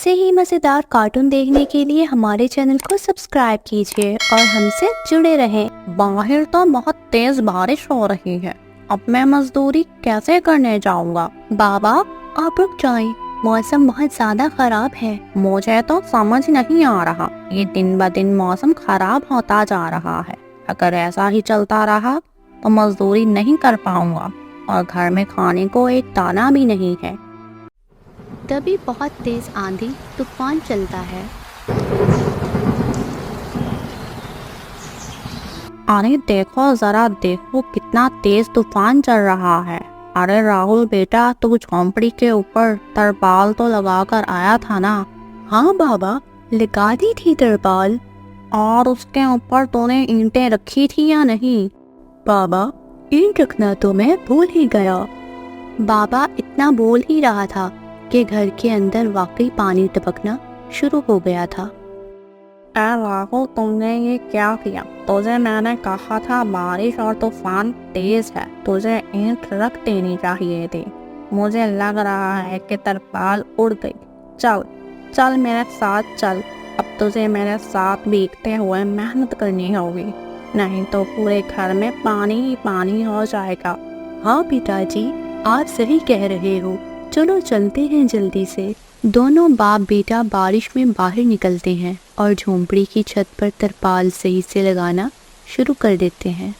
ऐसे ही मज़ेदार कार्टून देखने के लिए हमारे चैनल को सब्सक्राइब कीजिए और हमसे जुड़े रहें। बाहर तो बहुत तेज बारिश हो रही है, अब मैं मजदूरी कैसे करने जाऊंगा? बाबा आप रुक जाएं, मौसम बहुत ज़्यादा खराब है। मुझे तो समझ नहीं आ रहा, ये दिन ब दिन मौसम खराब होता जा रहा है। अगर ऐसा ही चलता रहा तो मजदूरी नहीं कर पाऊंगा और घर में खाने को एक दाना भी नहीं है। तभी बहुत तेज आंधी तूफान चलता है। अरे देखो जरा, देखो कितना तेज तूफान चल रहा है। अरे राहुल बेटा, तू झोंपड़ी के ऊपर तरपाल तो लगा कर आया था ना? हाँ बाबा, लगा दी थी तरपाल। और उसके ऊपर तूने ईंटें रखी थी या नहीं? बाबा ईंट रखना तो मैं भूल ही गया। बाबा इतना बोल ही रहा था कि घर के अंदर वाकई पानी टपकना शुरू हो गया था। राहुल, तुमने ये क्या किया? तुझे मैंने कहा था बारिश और तूफान तेज है, तुझे ईंट रख देनी चाहिए थी। मुझे लग रहा है कि तरपाल उड़ गई। चल चल मेरे साथ चल, अब तुझे मेरे साथ भीगते हुए मेहनत करनी होगी, नहीं तो पूरे घर में पानी ही पानी हो जाएगा। हाँ पिताजी, आप सही कह रहे हो, चलो चलते हैं जल्दी से। दोनों बाप बेटा बारिश में बाहर निकलते हैं और झोंपड़ी की छत पर तरपाल सही से लगाना शुरू कर देते हैं।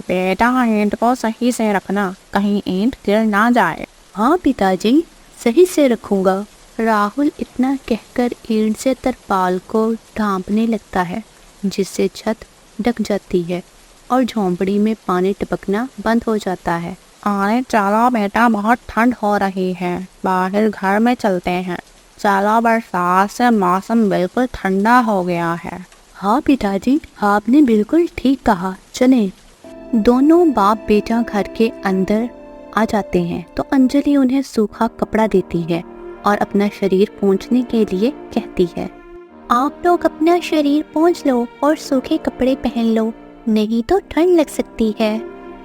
बेटा ईंट को सही से रखना, कहीं ईंट गिर ना जाए। हाँ पिताजी, सही से रखूँगा। राहुल इतना कहकर ईंट से तरपाल को ढांपने लगता है, जिससे छत ढक जाती है और झोंपड़ी में पानी टपकना बंद हो जाता है। अरे चलो बेटा, बहुत ठंड हो रही है, बाहर घर में चलते हैं। चलो, बरसात से मौसम बिल्कुल ठंडा हो गया है। हाँ पिताजी, आपने बिल्कुल ठीक कहा, चलें। दोनों बाप बेटा घर के अंदर आ जाते हैं तो अंजलि उन्हें सूखा कपड़ा देती है और अपना शरीर पोंछने के लिए कहती है। आप लोग अपना शरीर पोंछ लो और सूखे कपड़े पहन लो, नहीं तो ठंड लग सकती है।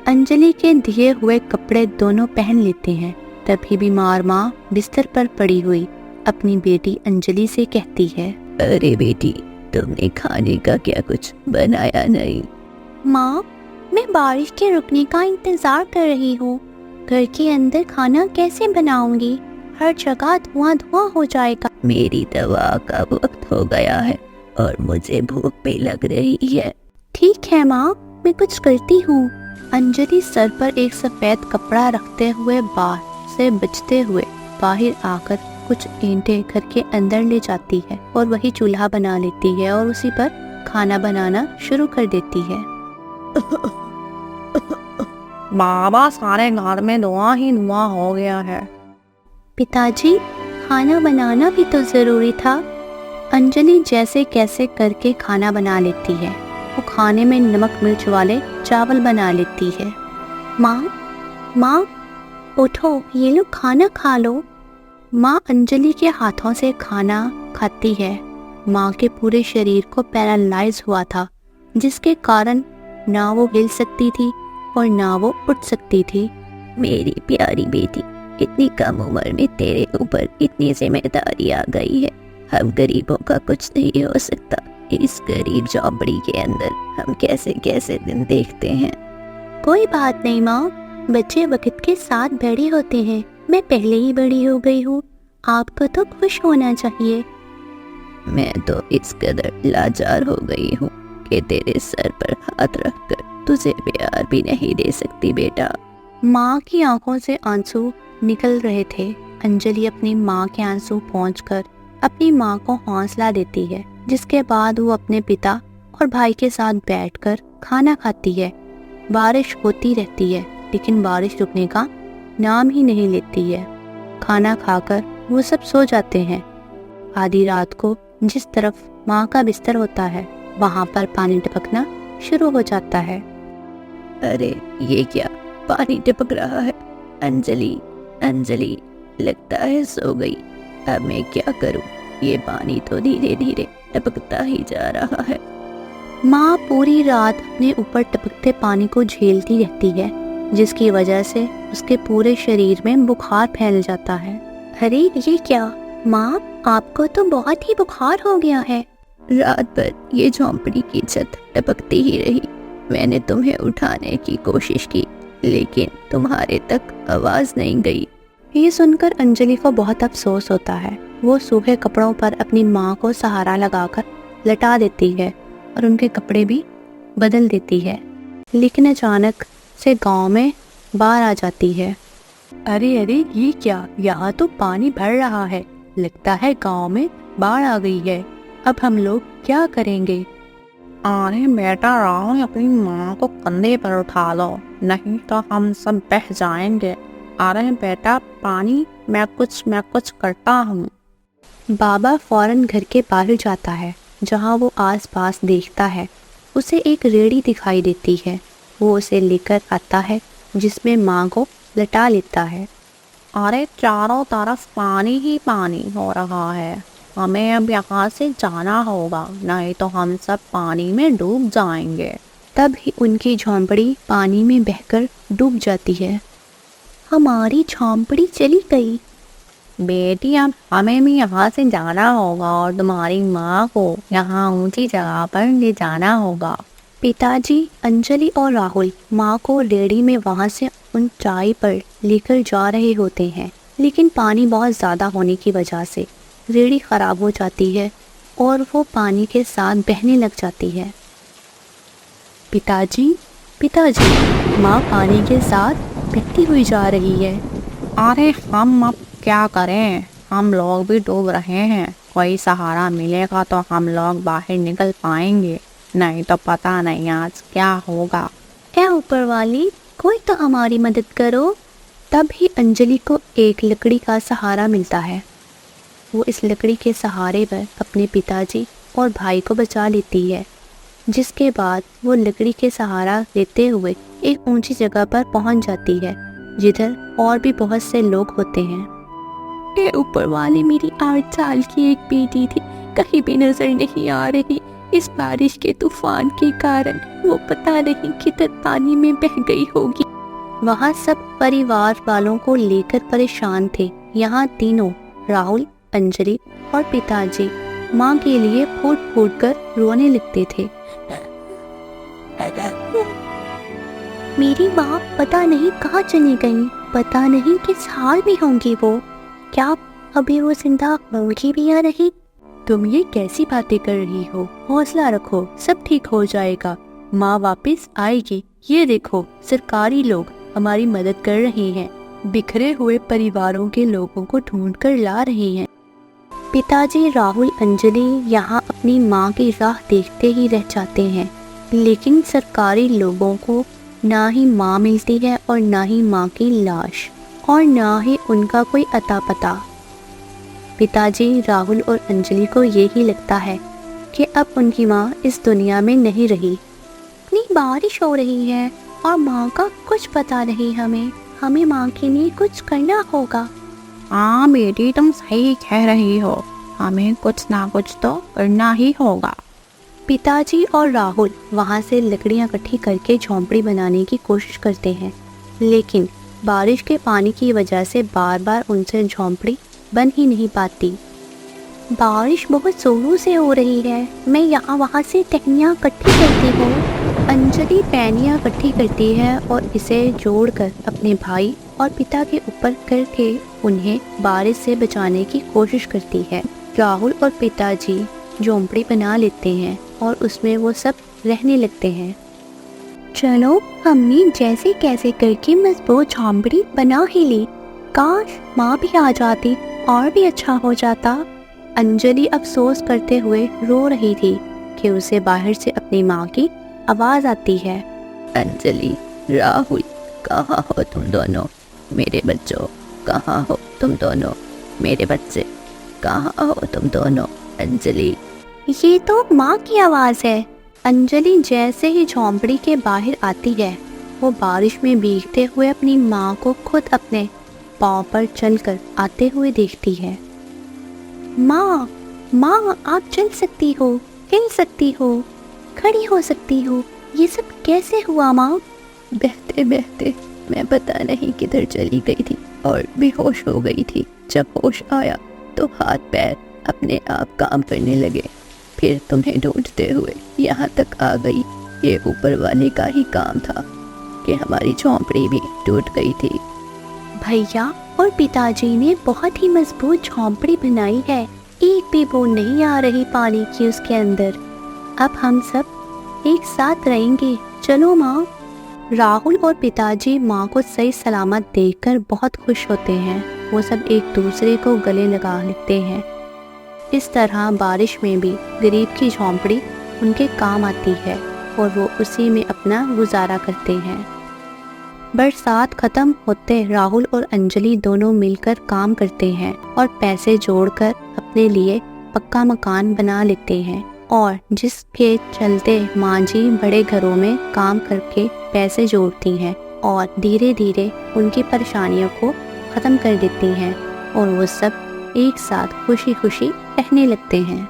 अंजलि के दिए हुए कपड़े दोनों पहन लेते हैं। तभी बीमार माँ बिस्तर पर पड़ी हुई अपनी बेटी अंजलि से कहती है, अरे बेटी, तुमने खाने का क्या कुछ बनाया नहीं? माँ, मैं बारिश के रुकने का इंतजार कर रही हूँ। घर के अंदर खाना कैसे बनाऊंगी? हर जगह धुआं धुआं हो जाएगा। मेरी दवा का वक्त हो गया है और मुझे भूख भी लग रही है। ठीक है माँ, मैं कुछ करती हूँ। अंजलि सर पर एक सफेद कपड़ा रखते हुए बाहर से बचते हुए बाहर आकर कुछ ईंटें घर के अंदर ले जाती है और वही चूल्हा बना लेती है और उसी पर खाना बनाना शुरू कर देती है। बाबा, सारे घर में धुआं ही धुआं हो गया है। पिताजी, खाना बनाना भी तो जरूरी था। अंजलि जैसे कैसे करके खाना बना लेती है। वो खाने में नमक मिर्च वाले चावल बना लेती है। माँ, उठो, ये लो खाना खा लो। माँ अंजलि के हाथों से खाना खाती है। माँ के पूरे शरीर को पैरालाइज हुआ था, जिसके कारण ना वो हिल सकती थी और ना वो उठ सकती थी। मेरी प्यारी बेटी, इतनी कम उम्र में तेरे ऊपर इतनी जिम्मेदारी आ गई है। हम गरीबों का कुछ नहीं हो सकता। इस गरीब झोंपड़ी के अंदर हम कैसे कैसे दिन देखते हैं। कोई बात नहीं माँ, बच्चे वक्त के साथ बड़े होते हैं। मैं पहले ही बड़ी हो गई हूँ, आपको तो खुश होना चाहिए। मैं तो इस कदर लाचार हो गई हूँ कि तेरे सर पर हाथ रखकर तुझे प्यार भी नहीं दे सकती बेटा। माँ की आंखों से आंसू निकल रहे थे। अंजलि अपनी माँ के आंसू पोंछकर अपनी माँ को हौसला देती है, जिसके बाद वो अपने पिता और भाई के साथ बैठकर खाना खाती है। बारिश होती रहती है, लेकिन बारिश रुकने का नाम ही नहीं लेती है। खाना खाकर वो सब सो जाते हैं। आधी रात को जिस तरफ माँ का बिस्तर होता है, वहाँ पर पानी टपकना शुरू हो जाता है। अरे ये क्या, पानी टपक रहा है? अंजलि, लगता है सो गई। अब मैं क्या करूं? ये पानी तो धीरे धीरे टपकता ही जा रहा है। माँ पूरी रात अपने ऊपर टपकते पानी को झेलती रहती है, जिसकी वजह से उसके पूरे शरीर में बुखार फैल जाता है। अरे ये क्या, माँ, आपको तो बहुत ही बुखार हो गया है। रात भर ये झोंपड़ी की छत टपकती ही रही। मैंने तुम्हें उठाने की कोशिश की, लेकिन तुम्हारे तक आवाज नहीं गई। ये सुनकर अंजलि को बहुत अफसोस होता है। वो सूखे कपड़ों पर अपनी माँ को सहारा लगाकर लटा देती है और उनके कपड़े भी बदल देती है। लेकिन अचानक से गांव में बाढ़ आ जाती है। अरे अरे, ये क्या, यहाँ तो पानी भर रहा है। लगता है गांव में बाढ़ आ गई है। अब हम लोग क्या करेंगे? अरे बेटा राहुल, अपनी माँ को कंधे पर उठा लो, नहीं तो हम सब बह जाएंगे। अरे बेटा पानी, मैं कुछ करता हूँ। बाबा फौरन घर के बाहर जाता है। जहाँ वो आसपास देखता है, उसे एक रेड़ी दिखाई देती है। वो उसे लेकर आता है, जिसमें माँ को लटा लेता है। अरे चारों तरफ पानी ही पानी हो रहा है। हमें अब यहाँ से जाना होगा, नहीं तो हम सब पानी में डूब जाएंगे। तब ही उनकी झोंपड़ी पानी में बहकर डूब जाती है। हमारी झोंपड़ी चली गई। बेटी, अब हमें भी यहाँ से जाना होगा और तुम्हारी माँ को यहाँ ऊंची जगह पर ले जाना होगा। पिताजी, अंजलि और राहुल माँ को रेड़ी में वहाँ से ऊंचाई पर लेकर जा रहे होते हैं, लेकिन पानी बहुत ज़्यादा होने की वजह से रेड़ी ख़राब हो जाती है और वो पानी के साथ बहने लग जाती है। पिताजी, माँ पानी के साथ बहती हुई जा रही है। अरे हम अब क्या करें, हम लोग भी डूब रहे हैं। कोई सहारा मिलेगा तो हम लोग बाहर निकल पाएंगे, नहीं तो पता नहीं आज क्या होगा। ऐ ऊपर वाली, कोई तो हमारी मदद करो। तब ही अंजलि को एक लकड़ी का सहारा मिलता है। वो इस लकड़ी के सहारे पर अपने पिताजी और भाई को बचा लेती है, जिसके बाद वो लकड़ी के सहारा लेते हुए एक ऊंची जगह पर पहुंच जाती है, जिधर और भी बहुत से लोग होते हैं। ये ऊपर वाली, मेरी 8 साल की एक बेटी थी, कहीं भी नजर नहीं आ रही। इस बारिश के तूफान के कारण वो पता नहीं किधर पानी में बह गई होगी। वहाँ सब परिवार वालों को लेकर परेशान थे। यहाँ तीनों, राहुल, अंजलि और पिताजी, माँ के लिए फूट फूट कर रोने लगते थे। मेरी माँ पता नहीं कहाँ चली गई, पता नहीं किस हाल में होंगी वो। क्या अभी वो जिंदा होंगी भी या नहीं? तुम ये कैसी बातें कर रही हो? हौसला रखो, सब ठीक हो जाएगा। माँ वापस आएगी। ये देखो, सरकारी लोग हमारी मदद कर रहे हैं, बिखरे हुए परिवारों के लोगों को ढूंढ कर ला रहे हैं। पिताजी, राहुल, अंजलि यहाँ अपनी माँ की राह देखते ही रह जाते हैं, लेकिन सरकारी लोगों को ना ही माँ मिलती है और ना ही माँ की लाश, और ना ही उनका कोई अता पता। पिताजी, राहुल और अंजलि को यही लगता है कि अब उनकी माँ इस दुनिया में नहीं रही। इतनी बारिश हो रही है और माँ का कुछ पता नहीं। हमें माँ के लिए कुछ करना होगा। हाँ बेटी, तुम सही कह रही हो, हमें कुछ ना कुछ तो करना ही होगा। पिताजी और राहुल वहाँ से लकड़ियाँ इकट्ठी करके झोंपड़ी बनाने की कोशिश करते हैं, लेकिन बारिश के पानी की वजह से बार बार उनसे झोंपड़ी बन ही नहीं पाती। बारिश बहुत जोरों से हो रही है। मैं यहाँ वहाँ से टहनियाँ इकट्ठी करती हूँ। अंजलि टहनियाँ इकट्ठी करती है और इसे जोड़कर अपने भाई और पिता के ऊपर करके उन्हें बारिश से बचाने की कोशिश करती है। राहुल और पिताजी झोंपड़ी बना लेते हैं और उसमें वो सब रहने लगते हैं। चलो, हमने जैसे कैसे करके मजबूत झोंपड़ी बना ही ली। काश माँ भी आ जाती और भी अच्छा हो जाता। अंजलि अफसोस करते हुए रो रही थी कि उसे बाहर से अपनी माँ की आवाज़ आती है। अंजलि, राहुल, कहाँ हो तुम दोनों? मेरे बच्चों, कहाँ हो तुम दोनों? मेरे बच्चे, कहाँ हो तुम दोनों? अंजलि, ये तो माँ की आवाज़ है। अंजलि जैसे ही झोंपड़ी के बाहर आती है, वो बारिश में भीगते हुए अपनी माँ को खुद अपने पाँव पर चलकर आते हुए देखती है। माँ, आप चल सकती हो, हिल सकती हो, खड़ी हो सकती हो। ये सब कैसे हुआ माँ? बहते बहते मैं पता नहीं किधर चली गई थी और बेहोश हो गई थी। जब होश आया तो हाथ पैर अपने आप काम करने लगे। फिर तुम्हें ढूंढते हुए यहाँ तक आ गई। ये ऊपर वाले का ही काम था कि हमारी झोंपड़ी भी टूट गई थी। भैया और पिताजी ने बहुत ही मजबूत झोंपड़ी बनाई है, एक भी बूंद नहीं आ रही पानी की उसके अंदर। अब हम सब एक साथ रहेंगे, चलो माँ। राहुल और पिताजी माँ को सही सलामत देखकर बहुत खुश होते हैं। वो सब एक दूसरे को गले लगा लेते हैं। इस तरह बारिश में भी गरीब की झोंपड़ी उनके काम आती है और वो उसी में अपना गुजारा करते हैं। बरसात खत्म होते राहुल और अंजलि दोनों मिलकर काम करते हैं और पैसे जोड़कर अपने लिए पक्का मकान बना लेते हैं, और जिसके चलते माँ जी बड़े घरों में काम करके पैसे जोड़ती हैं और धीरे धीरे उनकी परेशानियों को ख़त्म कर देती हैं और वो सब एक साथ खुशी खुशी रहने लगते हैं।